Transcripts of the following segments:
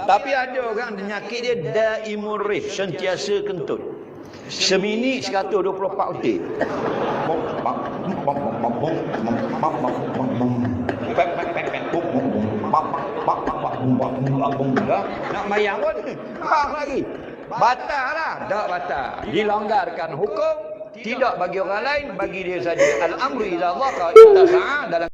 Tapi ada orang penyakit dia daimur rih, sentiasa kentut. Seminit 124 detik. Nak mayang pun hang lagi. Batal lah, tak batal. Dilonggarkan hukum, tidak bagi orang lain, bagi dia saja. Al-amru ila Allah ka ittasa'a dalam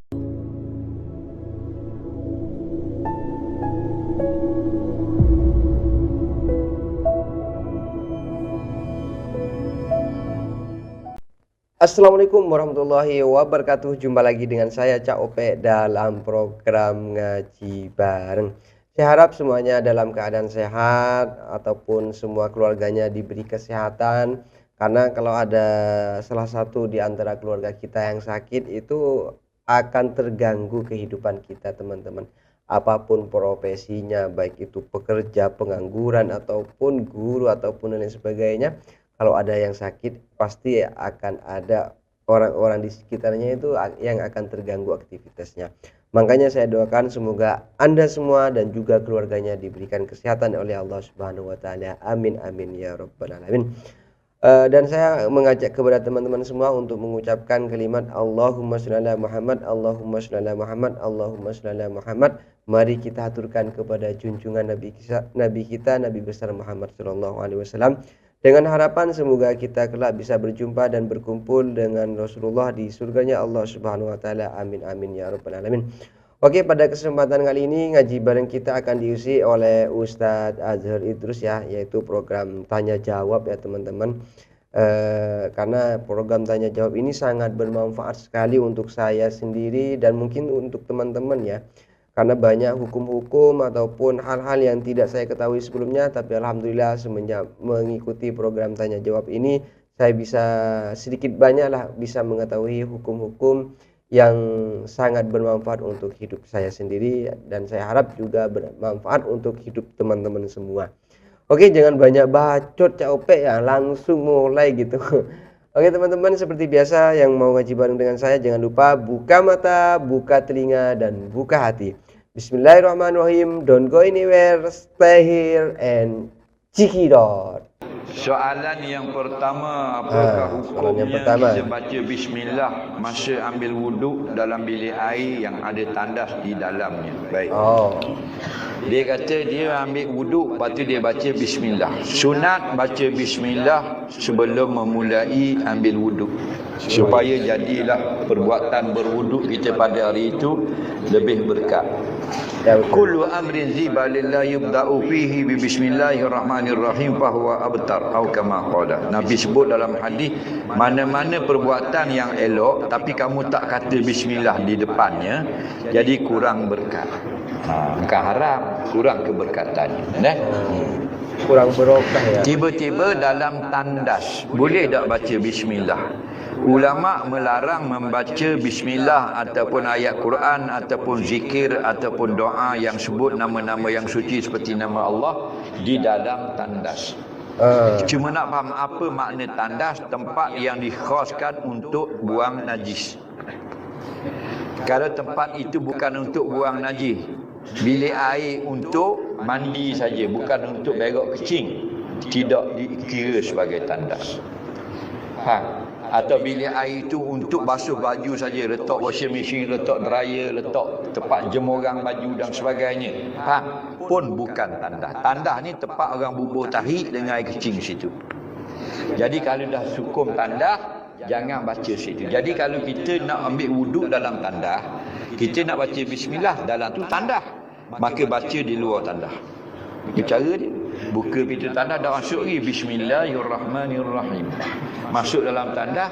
Assalamualaikum warahmatullahi wabarakatuh. Jumpa lagi dengan saya Cak Ope dalam program Ngaji Bareng. Saya harap semuanya dalam keadaan sehat ataupun semua keluarganya diberi kesehatan. Karena kalau ada salah satu di antara keluarga kita yang sakit, itu akan terganggu kehidupan kita, teman-teman. Apapun profesinya, baik itu pekerja, pengangguran ataupun guru ataupun lain sebagainya. Kalau ada yang sakit, pasti akan ada orang-orang di sekitarnya itu yang akan terganggu aktivitasnya. Makanya saya doakan semoga Anda semua dan juga keluarganya diberikan kesehatan oleh Allah Subhanahu wa taala. Amin amin ya rabbal alamin. Dan saya mengajak kepada teman-teman semua untuk mengucapkan kalimat Allahumma sholli ala Muhammad, Allahumma sholli ala Muhammad, Allahumma sholli ala Muhammad. Mari kita haturkan kepada junjungan Nabi kita Nabi besar Muhammad sallallahu alaihi wasallam. Dengan harapan semoga kita kelak bisa berjumpa dan berkumpul dengan Rasulullah di surganya Allah Subhanahu wa taala. Amin amin ya rabbal alamin. Oke, pada kesempatan kali ini ngaji bareng kita akan diisi oleh Ustadz Azhar Idrus ya, yaitu program tanya jawab ya teman-teman. Karena program tanya jawab ini sangat bermanfaat sekali untuk saya sendiri dan mungkin untuk teman-teman ya. Karena banyak hukum-hukum ataupun hal-hal yang tidak saya ketahui sebelumnya, tapi alhamdulillah semenjak mengikuti program tanya jawab ini saya bisa sedikit banyaklah bisa mengetahui hukum-hukum yang sangat bermanfaat untuk hidup saya sendiri dan saya harap juga bermanfaat untuk hidup teman-teman semua. Oke, jangan banyak bacot Cak Ope ya, langsung mulai gitu. Oke teman-teman, seperti biasa yang mau ngaji bareng dengan saya jangan lupa buka mata, buka telinga dan buka hati. Bismillahirrahmanirrahim. Don't go anywhere, stay here and check it out. Soalan yang pertama, apakah hukumnya kita baca bismillah masa ambil wuduk dalam bilik air yang ada tandas di dalamnya? Baik. Dia kata dia ambil wuduk, lepas tu dia baca bismillah. Sunat baca bismillah sebelum memulai ambil wuduk, supaya jadilah perbuatan berwuduk kita pada hari itu lebih berkat. Kullu amrin zibalin la yubda'u fihi bi bismillahirrahmanirrahim fahuwa abtar atau kama qala. Nabi sebut dalam hadis, mana-mana perbuatan yang elok tapi kamu tak kata bismillah di depannya, jadi kurang berkat. Bukan haram, kurang keberkatannya. Kurang berokah ya. Tiba-tiba dalam tandas boleh tak baca bismillah? Ulama melarang membaca bismillah ataupun ayat Quran ataupun zikir ataupun doa yang sebut nama-nama yang suci seperti nama Allah di dalam tandas. Cuma nak faham apa makna tandas, tempat yang dikhaskan untuk buang najis. Kalau tempat itu bukan untuk buang najis, bilik air untuk mandi saja, bukan untuk berak kecing, tidak dikira sebagai tandas. Atau bilik air itu untuk basuh baju saja, letak washing machine, letak dryer, letak tempat jemuran baju dan sebagainya, pun bukan tandas. Tandas ni tempat orang bubuh tahi dengan air kecing situ. Jadi kalau dah hukum tandas, jangan baca situ. Jadi kalau kita nak ambil wuduk dalam tandas, kita nak baca bismillah dalam tu tandas, maka baca di luar tandas. Itu cara dia. Buka pintu tandas dah masuk lagi, bismillahirrahmanirrahim. Masuk dalam tandas,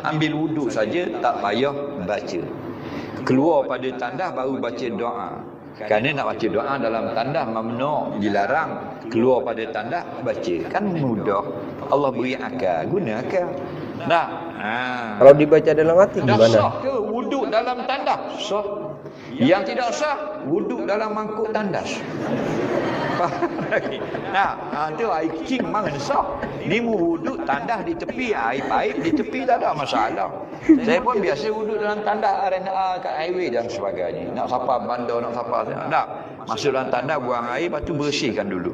ambil wuduk saja, tak payah baca. Keluar pada tandas baru baca doa. Kerana nak baca doa dalam tandas mamnu', dilarang. Keluar pada tandas baca. Kan mudah. Allah beri akal, guna akal. Kalau dibaca dalam hati gimana? Dah sah ke wuduk dalam tandas? Sah. Yang tidak sah, wuduk dalam mangkuk tandas. Itu air kecing memang sah. Ni wuduk tandas di tepi, air paip di tepi tak ada masalah. Saya pun biasa wuduk dalam tandas arena kat highway dan sebagainya. Nak sapa bandar, nak sapa tak. masuk dalam tandas buang air, lepas tu bersihkan dulu.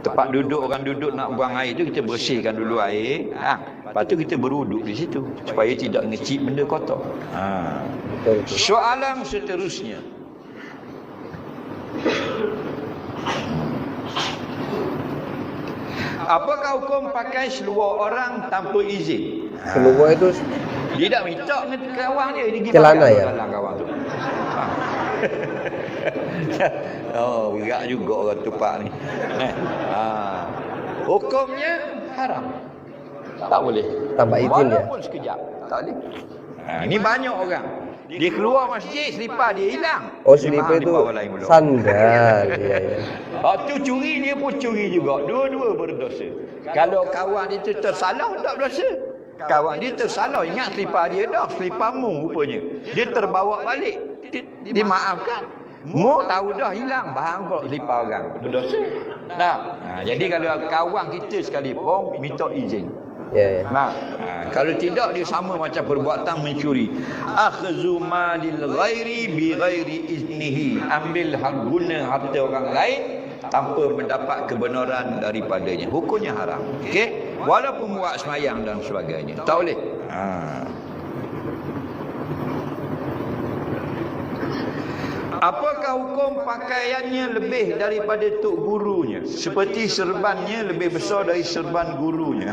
Tempat duduk orang duduk nak buang air tu kita bersihkan dulu air. Lepas tu kita berwuduk di situ supaya tidak ngecip benda kotor. Soalan seterusnya. Apakah hukum pakai seluar orang tanpa izin? Seluar itu Dia tak minta dengan kawan dia pergi celana pakai ya? dalam kawan tu. Oh, berat juga orang tupak ni. Hukumnya haram. Tak boleh. Tanpa izin dia. Walaupun sekejap. Tak boleh. Ni banyak orang. Dia keluar masjid, selipar dia hilang. Oh, Dia selipar mahal di itu bawah lain pula. sandal. Ya, ya. Tu curi, dia pun curi juga. Dua-dua berdosa. Kalau kawan itu tersalah, tak berdosa. Kawan dia tersalah, ingat selipar dia dah. Selipar mu rupanya. Dia terbawa balik. Dimaafkan. Mu tahu dah hilang. Bahang kau selipar orang. Berdosa. Jadi kalau kawan kita sekalipun, minta izin. Ya, ya. Kalau tidak dia sama macam perbuatan mencuri. Akhzu malil ghairi bi ghairi iznihi. Ambil hak guna harta orang lain tanpa mendapat kebenaran daripadanya. Hukumnya haram. Okey? Walaupun buat semayang dan sebagainya. Tak boleh. Apakah hukum pakaiannya lebih daripada tok gurunya? Seperti serbannya lebih besar dari serban gurunya.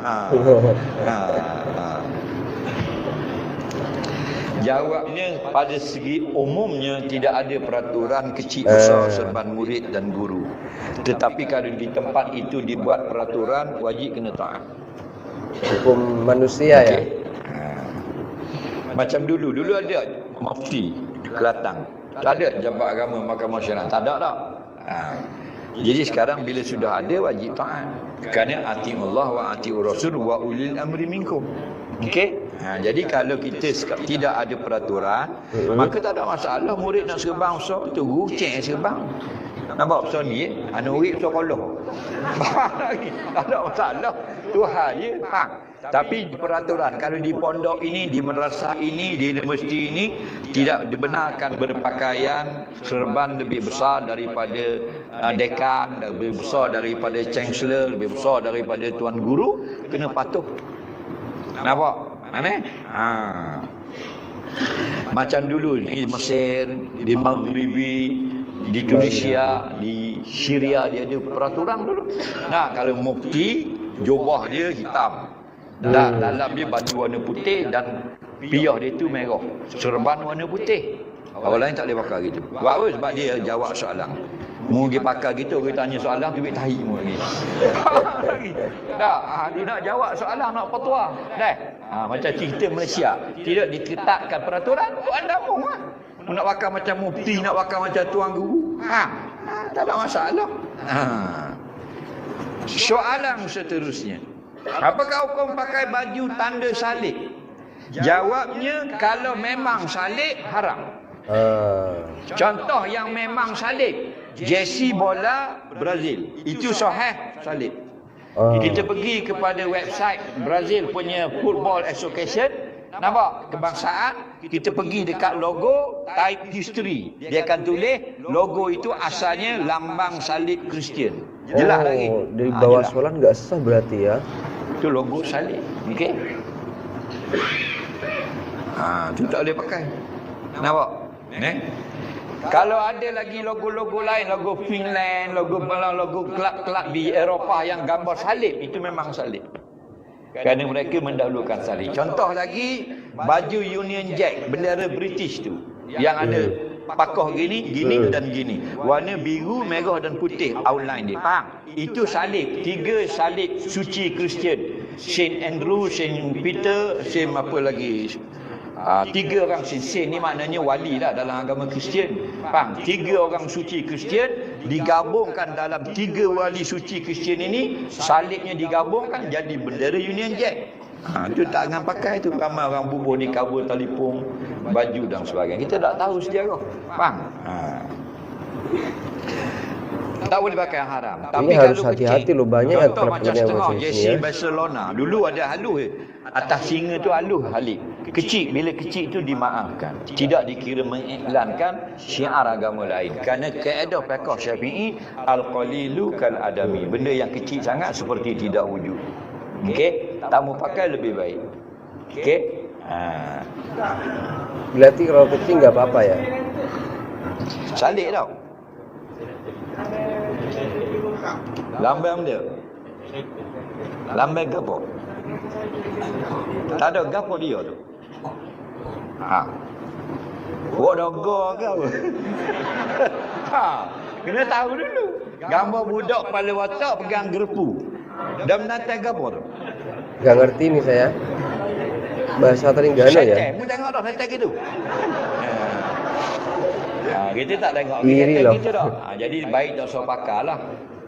Jawabnya, pada segi umumnya tidak ada peraturan kecil besar serban murid dan guru. Tetapi kalau di tempat itu dibuat peraturan, wajib kena taat. Hukum manusia ya. Macam dulu ada mufti di Kelantan. Tak ada jabat agama Mahkamah Syariah. Tak ada tak. Jadi sekarang bila sudah ada, wajib taat. Kerana ati'ullah wa ati'ur rasul wa ulil amri minkum. Okey? Jadi kalau kita tidak ada peraturan, maka tak ada masalah. Murid nak serban besar, tu guru cek serban. Nampak besar ni, murid besar kolor. Tak ada masalah. Tuhan je. Tapi peraturan, kalau di pondok ini, di madrasah ini, di universiti ini, tidak dibenarkan berpakaian serban lebih besar daripada dekan, lebih besar daripada chancellor, lebih besar daripada tuan guru, kena patuh. Nampak? Mana? Macam dulu di Mesir, di Maghribi, di Tunisia, di Syria, dia ada peraturan dulu. Kalau mufti, jubah dia hitam. Dalam dia baju warna putih dan piyah dia tu merah. Serban warna putih. Orang lain tak boleh pakai gitu. Sebab apa? Sebab dia jawab soalan. Mu dia pakai gitu, kita tanya soalan, tu bit tahi mu lagi. Dia nak jawab soalan, nak fatwa. Macam cerita Malaysia. Tidak diketatkan peraturan, buat anda mu lah. Mu nak pakai macam mufti, nak pakai macam tuan guru. Tak ada masalah. Soalan seterusnya. Apakah hukum pakai baju tanda salib? Jawabnya, kalau memang salib, haram. Contoh yang memang salib, jersey bola Brazil, itu sahih salib. Kita pergi kepada website Brazil punya Football Association, nampak kebangsaan, kita pergi dekat logo, type history, dia akan tulis logo itu asalnya lambang salib Kristian. Jelas lagi. Dari bawah soalan enggak sah berarti ya. Itu logo salib. Okey. Tu tak boleh pakai. Nampak? Kalau ada lagi logo-logo lain, logo Finland, logo kelab-kelab di Eropah yang gambar salib, itu memang salib. Kerana mereka mendahulukan salib. Contoh lagi, baju Union Jack, bendera British tu, yang ada pakoh gini dan gini. Warna biru, merah dan putih outline dia. Faham? Itu salib. 3 salib suci Kristian. Saint Andrew, Saint Peter, Saint apa lagi? 3 orang Saint ni maknanya wali lah dalam agama Kristian. Faham? 3 orang suci Kristian digabungkan dalam 3 wali suci Kristian ini, salibnya digabungkan jadi bendera Union Jack. Itu tak akan pakai tu. Ramai orang bubuh ni cover telefon, baju dan sebagainya. Kita tak tahu sejarah. Faham? Tak boleh pakai yang haram. Ini harus hati-hati loh, banyak yang contoh macam klub-klub yang setengah macam sini jersey ya. Barcelona. Dulu ada halus. Atas singa tu halus halik. Kecil, bila kecil tu dimaafkan. Tidak dikira mengiklankan syiar agama lain. Kerana kaedah fiqh Syafi'i, al-qalilu kal adami. Benda yang kecil sangat seperti tidak wujud. Okey, tak mau pakai lebih baik. Okey? Berarti kalau kecil nggak apa-apa ya? Salik tau. Lambai dia. Lambai gapo? Tak ada gapo dia tu. Buat dogo ke apa? Kena tahu dulu. Gambar budak kepala watak pegang gerpu. Dan menantai gapo tu? Nggak ngerti nih saya. Bahasa Terengganu ya? Setan, mu tengok dah setan gitu. Kita tak tengok Iri setan lah. gitu dah. Jadi baik tak usah pakar lah.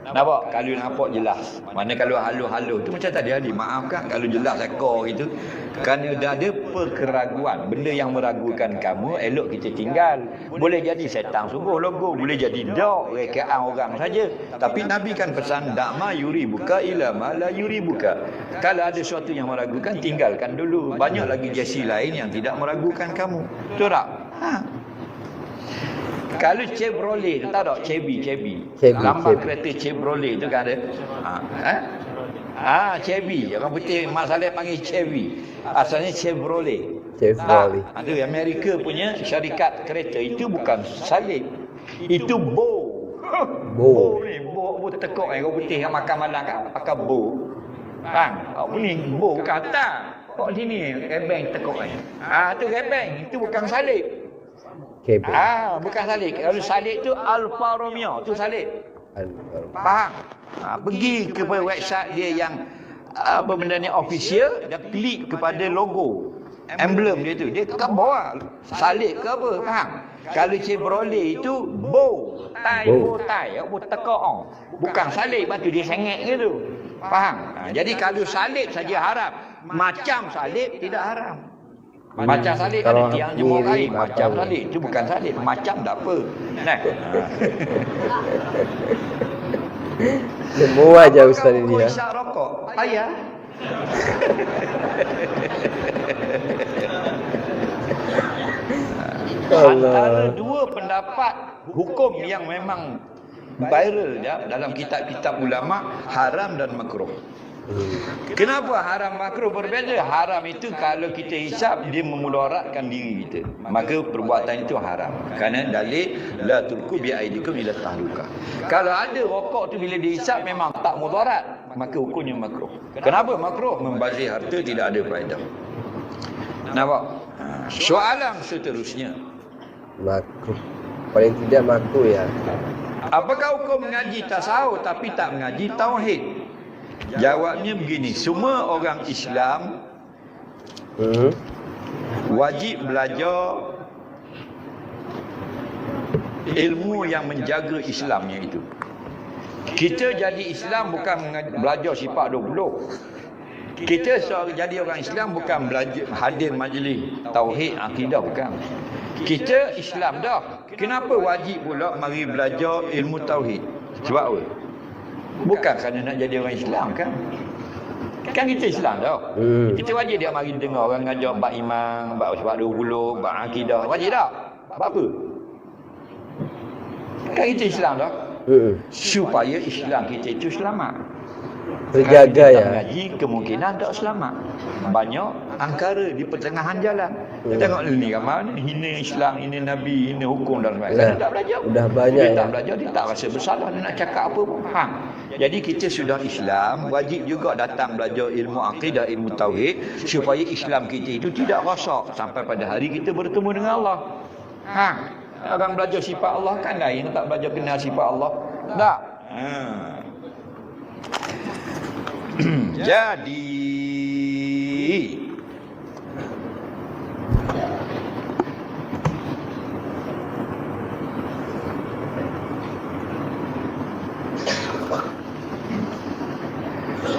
Nampak? Kalau nampak jelas. Mana kalau halus-halus tu macam tadi dimaafkan. Kalau jelas ekor gitu. Kerana dah ada keraguan. Benda yang meragukan kamu, elok kita tinggal. Boleh jadi setan sungguh logo. Boleh jadi dok, rekaan orang saja. Tapi Nabi kan pesan, dakma yuri buka ila ma la yuri buka. Kalau ada sesuatu yang meragukan, tinggalkan dulu. Banyak lagi jersey lain yang tidak meragukan kamu. Betul tak? Kalau Chevrolet, tahu tak? Chevy. Lambang kereta Chevrolet tu kan ada. Chevy. Orang putih Mak Saleh panggil Chevy. Asalnya Chevrolet. Ada Amerika punya syarikat kereta. Itu bukan salib. Itu bow. Bow ni. Bow tekuk orang putih yang makan malam kan. Pakai bow. Kau ni bow kata. Kau sini rebeng tekuk ni. Tu rebeng. Itu bukan salib. Bukan salib. Kalau salib tu Alfa Romeo, tu salib. Faham? Pergi ke website dia yang apa benda ni official, dia klik kepada logo, emblem dia tu. Dia kat bawah salib ke apa, faham? Kalau Chevrolet itu bow tie, tekuk on. Bukan salib, batu dia sengit gitu. Faham? Jadi kalau salib saja haram, macam salib tidak haram. Macam salib ada tiang jemur air. Macam salib. Itu bukan salib. Macam tak apa. Nah. Semua aja Ustaz ini ya. Isyak rokok. Payah. Antara dua pendapat hukum yang memang viral ya, dalam kitab-kitab ulama, haram dan makruh. Kenapa haram makruh berbeza? Haram itu kalau kita hisap dia memudaratkan diri kita, maka perbuatan itu haram. Kerana dalil la tulqu bi aidikum ila tahluka. Kalau ada rokok tu bila dihisap memang tak mudarat, maka hukumnya makruh. Kenapa makruh? Membazir harta tidak ada faedah. Nampak? Soalan seterusnya, makruh. Paling tidak makruh ya. apakah hukum mengaji tasawuf tapi tak mengaji tauhid? Jawabnya begini, semua orang Islam wajib belajar ilmu yang menjaga Islamnya itu. Kita jadi Islam bukan belajar sifat 20. Kita jadi orang Islam bukan belajar hadir majlis tauhid akidah, bukan. Kita Islam dah. Kenapa wajib pula mari belajar ilmu tauhid? Sebab apa? Bukan kerana nak jadi orang Islam kan? Kan kita Islam dah. Kita wajib dia mari dengar orang ngajar bab iman, bab sebab 20, bab akidah. Wajib tak? Bab apa? Kan kita Islam dah. Supaya Islam kita itu selamat. Terjaga ya. Mengaji kemungkinan tak selamat. Banyak angkara di pertengahan jalan. Tengok ni ramai ni hina Islam, hina Nabi, hina hukum dan sebagainya. Dia tak belajar. Sudah banyak dia tak belajar, dia tak rasa bersalah, dia nak cakap apa pun. Jadi kita sudah Islam, wajib juga datang belajar ilmu akidah, ilmu tauhid supaya Islam kita itu tidak rosak sampai pada hari kita bertemu dengan Allah. Orang belajar sifat Allah kan lain, tak belajar kenal sifat Allah. Tak. Jadi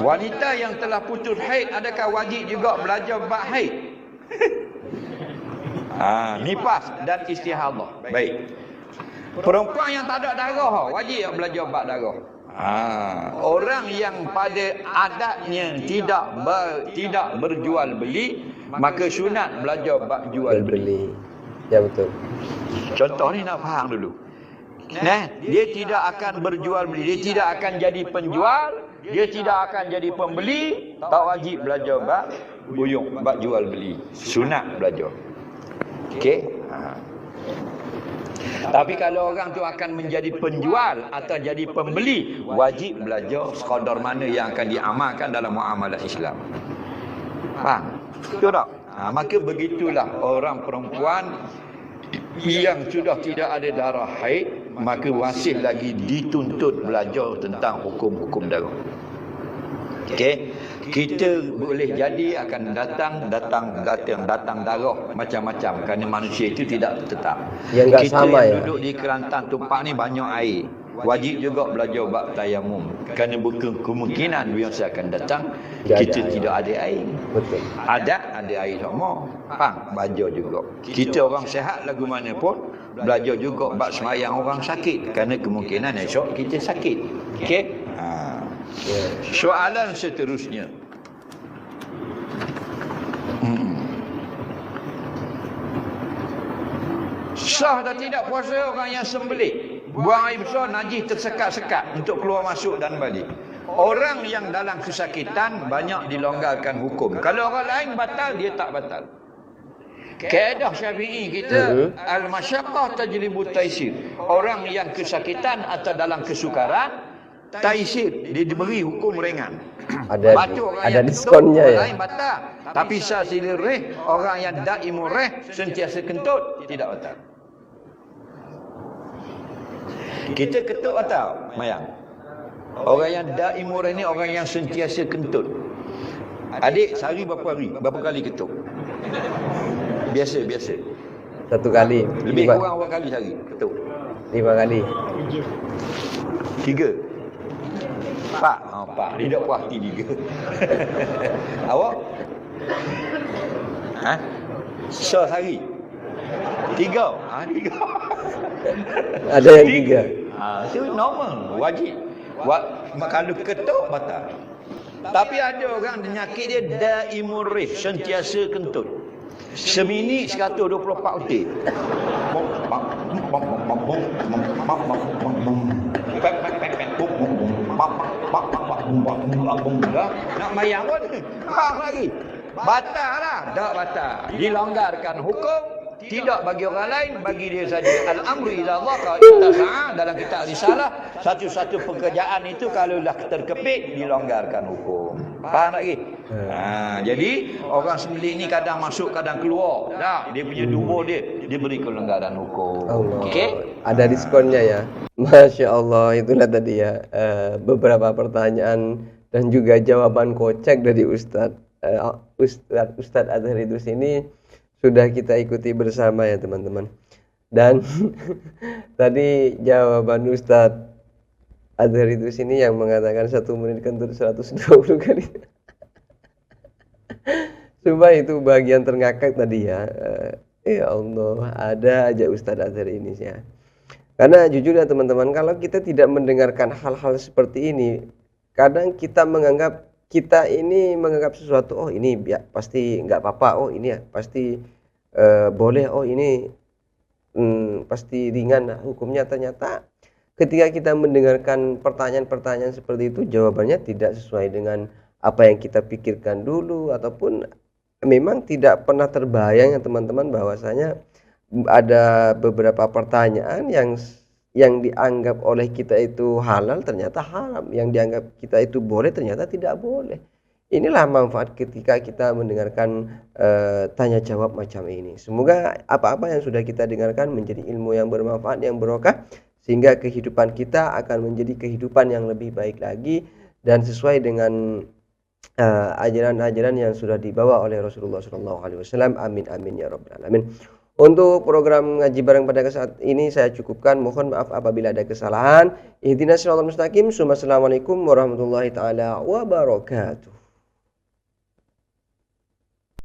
wanita yang telah putus haid adakah wajib juga belajar bab haid? Nifas dan istihadah. Baik. Perempuan yang tak ada darah wajib belajar bab darah. Orang yang pada adatnya tidak berjual beli, maka sunat belajar bab jual beli. Ya betul. Contoh ni nak faham dulu. Dia tidak akan berjual beli, dia tidak akan jadi penjual, dia tidak akan jadi pembeli, tak wajib belajar bab buyung, bab jual beli. Sunat belajar. Okey? Tapi kalau orang tu akan menjadi penjual atau jadi pembeli, wajib belajar sekadar mana yang akan diamalkan dalam muamalah Islam. Faham? Betul tak? Maka begitulah orang perempuan yang sudah tidak ada darah haid, maka masih lagi dituntut belajar tentang hukum-hukum darah. Okey, kita boleh jadi akan datang darah macam-macam, kerana manusia itu tidak tetap. Yang enggak kita sama yang ya. duduk di kelantan tumpak ni banyak air. Wajib juga belajar bab tayamum, kerana bukan kemungkinan biasa akan datang kita tidak ada air. Betul. Ada air sama. Faham? Belajar juga. Kita orang sihat lagu mana pun belajar juga bab semayang orang sakit, kerana kemungkinan esok kita sakit. Okey? Soalan seterusnya. Sah atau tidak puasa orang yang sembelih? Buang air besar, najis tersekat-sekat untuk keluar masuk dan balik. Orang yang dalam kesakitan banyak dilonggarkan hukum. Kalau orang lain batal, dia tak batal. Kaedah Syafi'i kita, al-masyaqqah tajlibu taisir. Orang yang kesakitan atau dalam kesukaran, taisir, dia diberi hukum ringan. Ada diskonnya ya. Lain batal. Tapi sasilih reh, orang yang daimur reh, sentiasa kentut, tidak batal. Kita ketut atau mayang? Orang yang daimur ni orang yang sentiasa kentut. Adik sehari berapa hari? Berapa kali ketut? Biasa. 1 kali. Lebih kurang berapa kali sehari ketut? 5 kali. 3. Pak. Pak. Dia tak puas hati 3. Awak? Sehari? 3. 3. Ada yang 3. Itu normal, wajib. Kalau ketuk batal. Tapi ada orang penyakit dia daimur rih, sentiasa kentut. Seminit 124 detik. Nak mayang pun lagi. Batal lah. Tak batal. Dilonggarkan hukum. Tidak bagi orang lain, bagi dia saja. Al-amru ila Allah, kalau kita dalam kitab risalah, satu-satu pekerjaan itu kalaulah terkepit, dilonggarkan hukum. Faham tak lagi? Jadi orang sembelih ni kadang masuk, kadang keluar. Dia punya dubur dia beri kelonggaran hukum. Okey? Ada diskonnya ya. Masya Allah, itulah tadi ya beberapa pertanyaan dan juga jawaban kocak dari Ustadz Azhar Idrus ini sudah kita ikuti bersama ya teman-teman. Dan tadi jawaban Ustadz Azhar Idrus ini yang mengatakan 1 menit kentut 120 kali. Sumpah itu bagian terngakak tadi ya. Ya Allah, ada aja Ustadz Azhar ini ya. Karena jujur ya teman-teman, kalau kita tidak mendengarkan hal-hal seperti ini, kadang kita menganggap sesuatu, oh ini pasti nggak apa-apa, oh ini ya pasti boleh, oh ini pasti ringan hukumnya. Ternyata ketika kita mendengarkan pertanyaan-pertanyaan seperti itu, jawabannya tidak sesuai dengan apa yang kita pikirkan dulu, ataupun memang tidak pernah terbayang ya teman-teman, bahwasanya ada beberapa pertanyaan yang dianggap oleh kita itu halal ternyata haram, yang dianggap kita itu boleh ternyata tidak boleh. Inilah manfaat ketika kita mendengarkan tanya jawab macam ini. Semoga apa-apa yang sudah kita dengarkan menjadi ilmu yang bermanfaat, yang barokah, sehingga kehidupan kita akan menjadi kehidupan yang lebih baik lagi dan sesuai dengan ajaran-ajaran yang sudah dibawa oleh Rasulullah SAW. Amin amin ya rabbal alamin. Untuk program ngaji bareng pada saat ini saya cukupkan. Mohon maaf apabila ada kesalahan. Ihdinas siratal mustaqim. Assalamualaikum warahmatullahi taala wabarakatuh.